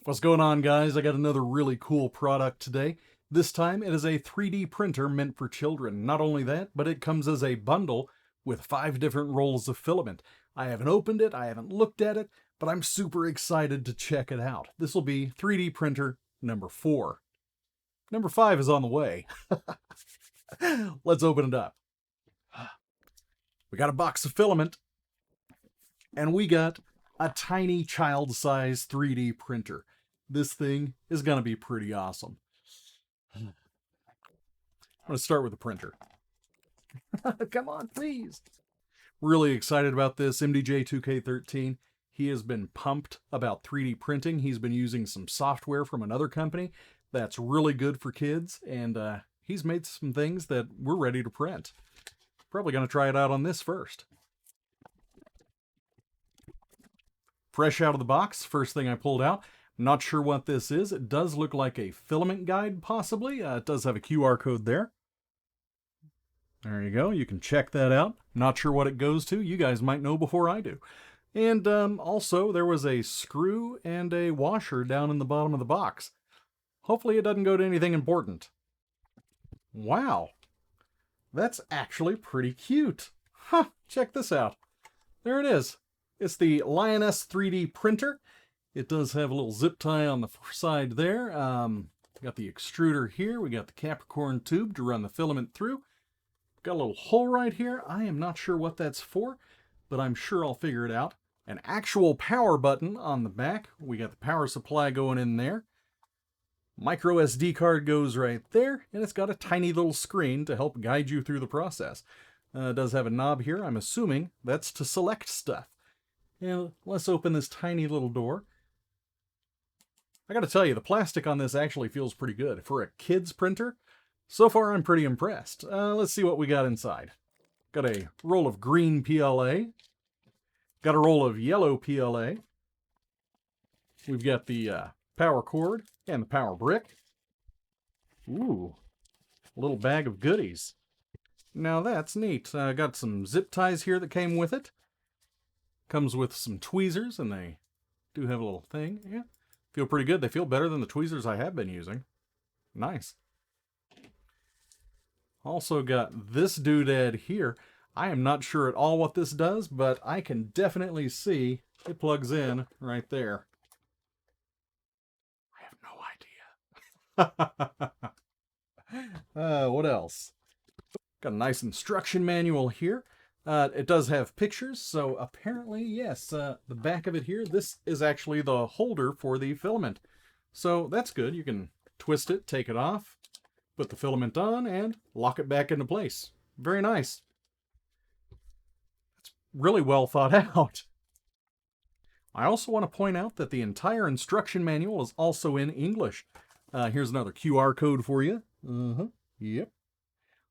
What's going on, guys? I got another really cool product today. This time it is a 3D printer meant for children. Not only that, but it comes as a bundle with 5 different rolls of filament. I haven't opened it, I haven't looked at it, but I'm super excited to check it out. This will be 3D printer number 4. Number 5 is on the way. Let's open it up. We got a box of filament, and we got a tiny child-size 3D printer. This thing is going to be pretty awesome. I'm going to start with the printer. Come on, please. Really excited about this. MDJ2K13, he has been pumped about 3D printing. He's been using some software from another company that's really good for kids, and he's made some things that we're ready to print. Probably going to try it out on this first. Fresh out of the box, first thing I pulled out. Not sure what this is. It does look like a filament guide, possibly. It does have a QR code there. There you go. You can check that out. Not sure what it goes to. You guys might know before I do. And also, there was a screw and a washer down in the bottom of the box. Hopefully it doesn't go to anything important. Wow. That's actually pretty cute. Huh, check this out. There it is. It's the LONENESSL 3D printer. It does have a little zip tie on the side there. Got the extruder here. We got the Capricorn tube to run the filament through. Got a little hole right here. I am not sure what that's for, but I'm sure I'll figure it out. An actual power button on the back. We got the power supply going in there. Micro SD card goes right there, and it's got a tiny little screen to help guide you through the process. It does have a knob here. I'm assuming that's to select stuff. And let's open this tiny little door. I gotta tell you, the plastic on this actually feels pretty good. For a kid's printer, so far I'm pretty impressed. Let's see what we got inside. Got a roll of green PLA. Got a roll of yellow PLA. We've got the power cord and the power brick. Ooh, a little bag of goodies. Now that's neat. Got some zip ties here that came with it. Comes with some tweezers, and they do have a little thing. Yeah, feel pretty good. They feel better than the tweezers I have been using. Nice. Also got this doodad here. I am not sure at all what this does, but I can definitely see it plugs in right there. I have no idea. What else? Got a nice instruction manual here. It does have pictures, so apparently, yes, the back of it here, this is actually the holder for the filament. So that's good. You can twist it, take it off, put the filament on, and lock it back into place. Very nice. It's really well thought out. I also want to point out that the entire instruction manual is also in English. Here's another QR code for you. Yep.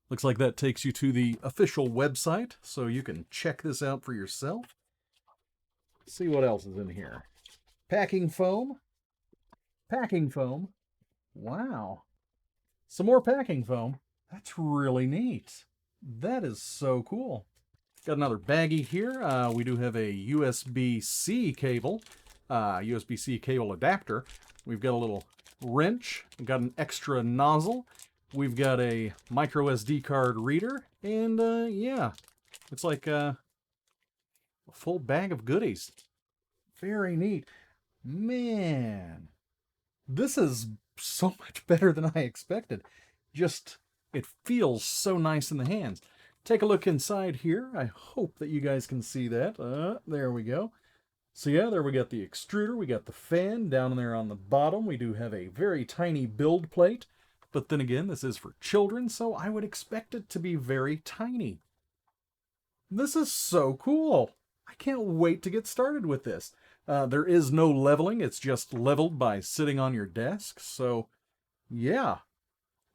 Looks like that takes you to the official website, so you can check this out for yourself. Let's see what else is in here. Packing foam. Packing foam. Wow. Some more packing foam. That's really neat. That is so cool. Got another baggie here. We do have a USB-C cable. USB-C cable adapter. We've got a little wrench. We've got an extra nozzle. We've got a micro SD card reader, and yeah, it's like a full bag of goodies. Very neat. Man, this is so much better than I expected. Just, it feels so nice in the hands. Take a look inside here. I hope that you guys can see that. There we go. So yeah, there we got the extruder. We got the fan down there on the bottom. We do have a very tiny build plate. But then again, this is for children, so I would expect it to be very tiny. This is so cool. I can't wait to get started with this. There is no leveling. It's just leveled by sitting on your desk. So, yeah.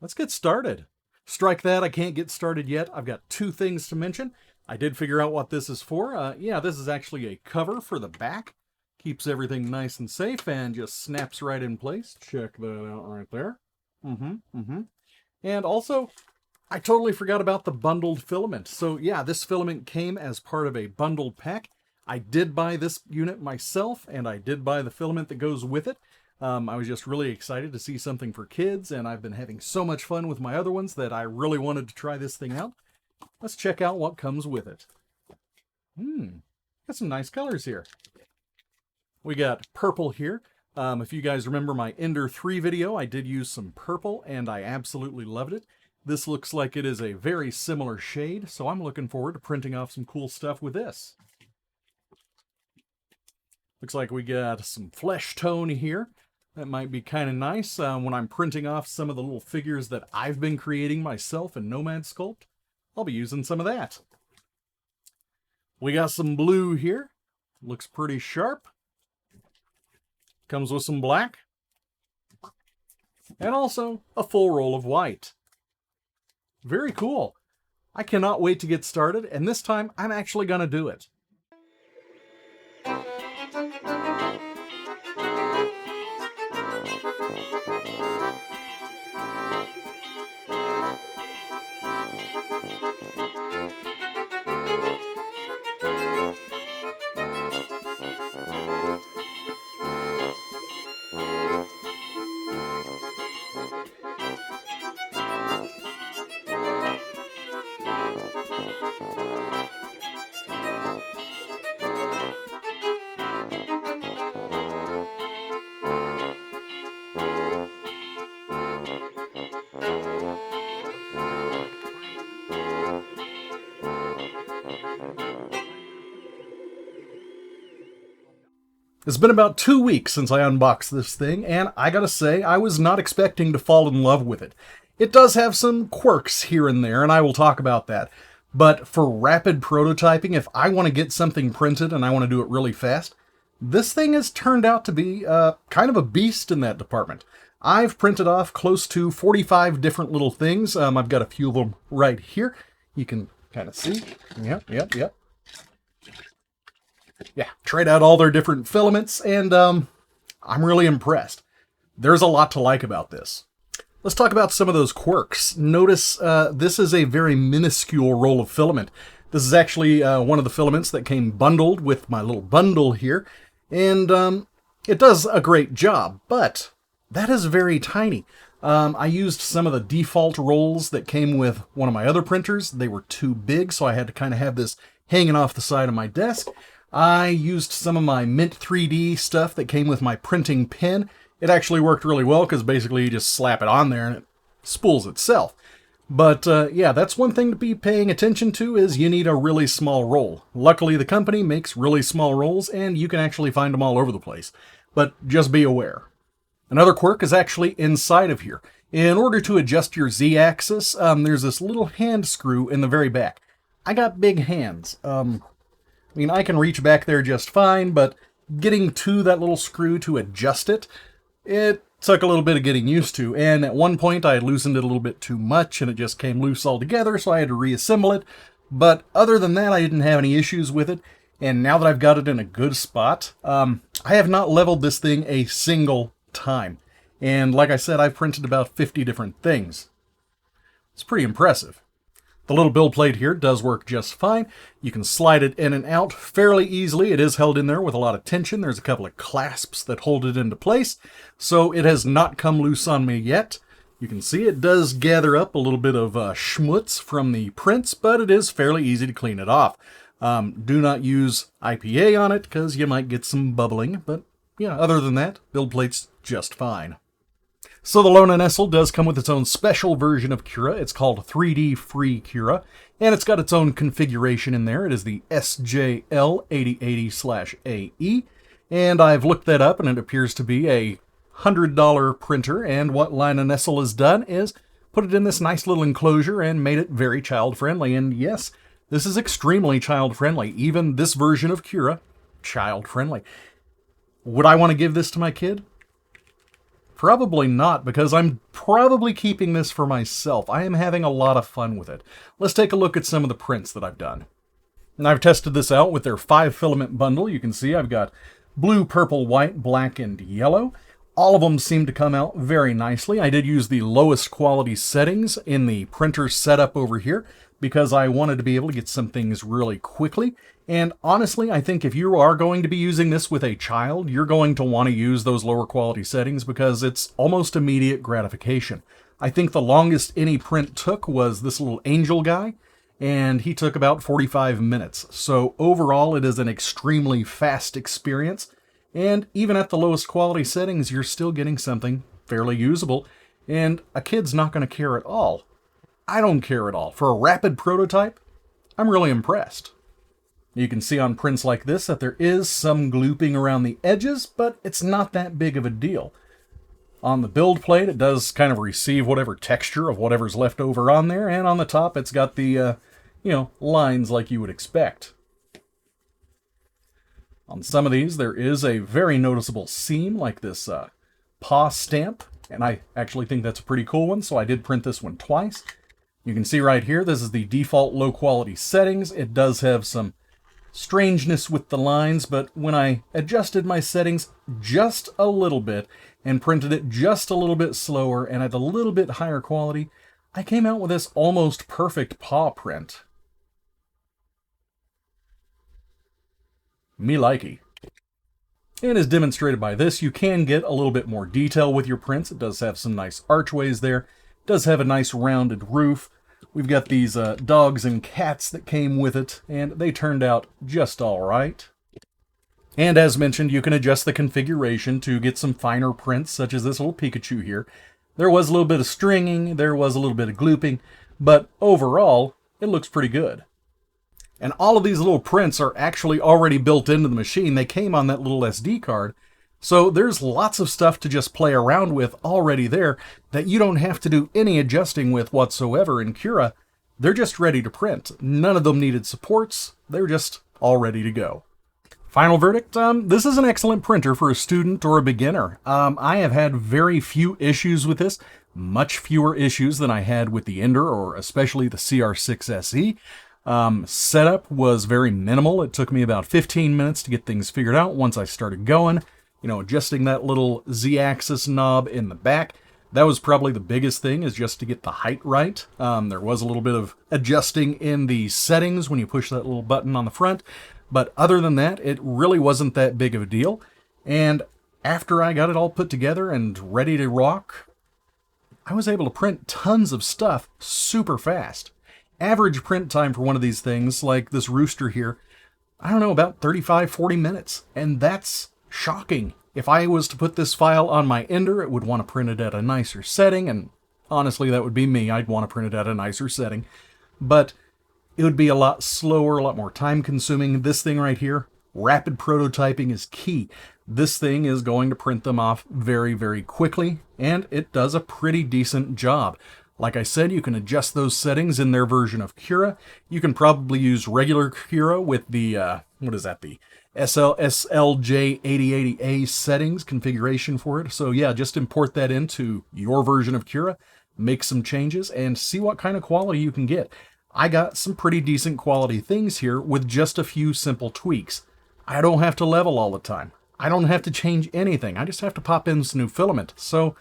Let's get started. Strike that, I can't get started yet. I've got 2 things to mention. I did figure out what this is for. Yeah, this is actually a cover for the back. Keeps everything nice and safe and just snaps right in place. Check that out right there. And also, I totally forgot about the bundled filament. So yeah, this filament came as part of a bundled pack. I did buy this unit myself, and I did buy the filament that goes with it. I was just really excited to see something for kids, and I've been having so much fun with my other ones that I really wanted to try this thing out. Let's check out what comes with it. Got some nice colors here. We got purple here. If you guys remember my Ender 3 video, I did use some purple, and I absolutely loved it. This looks like it is a very similar shade, so I'm looking forward to printing off some cool stuff with this. Looks like we got some flesh tone here. That might be kind of nice when I'm printing off some of the little figures that I've been creating myself in Nomad Sculpt. I'll be using some of that. We got some blue here. Looks pretty sharp. Comes with some black. And also a full roll of white. Very cool. I cannot wait to get started, and this time I'm actually going to do it. It's been about 2 weeks since I unboxed this thing, and I gotta say, I was not expecting to fall in love with it. It does have some quirks here and there, and I will talk about that. But for rapid prototyping, if I want to get something printed and I want to do it really fast, this thing has turned out to be kind of a beast in that department. I've printed off close to 45 different little things. I've got a few of them right here. You can kind of see. Yep. Yeah, tried out all their different filaments, and I'm really impressed. There's a lot to like about this. Let's talk about some of those quirks. Notice this is a very minuscule roll of filament. This is actually one of the filaments that came bundled with my little bundle here, and it does a great job, but that is very tiny. I used some of the default rolls that came with one of my other printers. They were too big, so I had to kind of have this hanging off the side of my desk. I used some of my Mint 3D stuff that came with my printing pen. It actually worked really well because basically you just slap it on there and it spools itself. But yeah, that's one thing to be paying attention to is you need a really small roll. Luckily, the company makes really small rolls and you can actually find them all over the place. But just be aware. Another quirk is actually inside of here. In order to adjust your Z-axis, there's this little hand screw in the very back. I got big hands. I mean, I can reach back there just fine, but getting to that little screw to adjust it, it took a little bit of getting used to. And at one point, I had loosened it a little bit too much, and it just came loose altogether, so I had to reassemble it. But other than that, I didn't have any issues with it. And now that I've got it in a good spot, I have not leveled this thing a single time. And like I said, I've printed about 50 different things. It's pretty impressive. The little build plate here does work just fine. You can slide it in and out fairly easily. It is held in there with a lot of tension. There's a couple of clasps that hold it into place, so it has not come loose on me yet. You can see it does gather up a little bit of schmutz from the prints, but it is fairly easy to clean it off. Do not use IPA on it because you might get some bubbling, but yeah, other than that, build plate's just fine. So the LONENESSL does come with its own special version of Cura. It's called 3D Free Cura, and it's got its own configuration in there. It is the SJL8080/AE, and I've looked that up, and it appears to be a $100 printer, and what LONENESSL has done is put it in this nice little enclosure and made it very child-friendly, and yes, this is extremely child-friendly. Even this version of Cura, child-friendly. Would I want to give this to my kid? Probably not, because I'm probably keeping this for myself. I am having a lot of fun with it. Let's take a look at some of the prints that I've done. And I've tested this out with their 5-filament bundle. You can see I've got blue, purple, white, black, and yellow. All of them seem to come out very nicely. I did use the lowest quality settings in the printer setup over here because I wanted to be able to get some things really quickly. And honestly, I think if you are going to be using this with a child, you're going to want to use those lower quality settings because it's almost immediate gratification. I think the longest any print took was this little angel guy, and he took about 45 minutes. So overall, it is an extremely fast experience. And even at the lowest quality settings, you're still getting something fairly usable, and a kid's not going to care at all. I don't care at all. For a rapid prototype, I'm really impressed. You can see on prints like this that there is some glooping around the edges, but it's not that big of a deal. On the build plate, it does kind of receive whatever texture of whatever's left over on there, and on the top, it's got the, lines like you would expect. On some of these, there is a very noticeable seam, like this paw stamp, and I actually think that's a pretty cool one, so I did print this one twice. You can see right here, this is the default low-quality settings. It does have some strangeness with the lines, but when I adjusted my settings just a little bit and printed it just a little bit slower and at a little bit higher quality, I came out with this almost perfect paw print. Me likey. And as demonstrated by this, you can get a little bit more detail with your prints. It does have some nice archways there. It does have a nice rounded roof. We've got these dogs and cats that came with it, and they turned out just all right. And as mentioned, you can adjust the configuration to get some finer prints, such as this little Pikachu here. There was a little bit of stringing, there was a little bit of glooping, but overall, it looks pretty good. And all of these little prints are actually already built into the machine. They came on that little SD card. So there's lots of stuff to just play around with already there that you don't have to do any adjusting with whatsoever in Cura. They're just ready to print. None of them needed supports. They're just all ready to go. Final verdict, this is an excellent printer for a student or a beginner. I have had very few issues with this, much fewer issues than I had with the Ender or especially the CR6 SE. Setup was very minimal. It took me about 15 minutes to get things figured out once I started going. Adjusting that little Z-axis knob in the back. That was probably the biggest thing, is just to get the height right. There was a little bit of adjusting in the settings when you push that little button on the front. But other than that, it really wasn't that big of a deal. And after I got it all put together and ready to rock, I was able to print tons of stuff super fast. Average print time for one of these things, like this rooster here, I don't know, about 35, 40 minutes. And that's shocking. If I was to put this file on my Ender, it would want to print it at a nicer setting, and honestly, that would be me. I'd want to print it at a nicer setting. But it would be a lot slower, a lot more time-consuming. This thing right here, rapid prototyping is key. This thing is going to print them off very, very quickly, and it does a pretty decent job. Like I said, you can adjust those settings in their version of Cura. You can probably use regular Cura with the, the SLJ8080A settings configuration for it. So yeah, just import that into your version of Cura, make some changes, and see what kind of quality you can get. I got some pretty decent quality things here with just a few simple tweaks. I don't have to level all the time. I don't have to change anything. I just have to pop in some new filament. So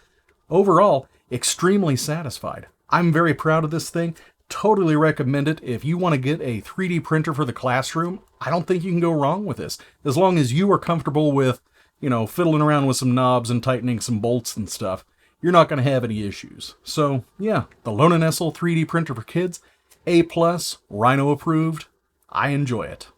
overall, extremely satisfied. I'm very proud of this thing. Totally recommend it. If you want to get a 3D printer for the classroom, I don't think you can go wrong with this. As long as you are comfortable with, fiddling around with some knobs and tightening some bolts and stuff, you're not going to have any issues. So yeah, the LONENESSL 3D printer for kids, A+, Ryno approved. I enjoy it.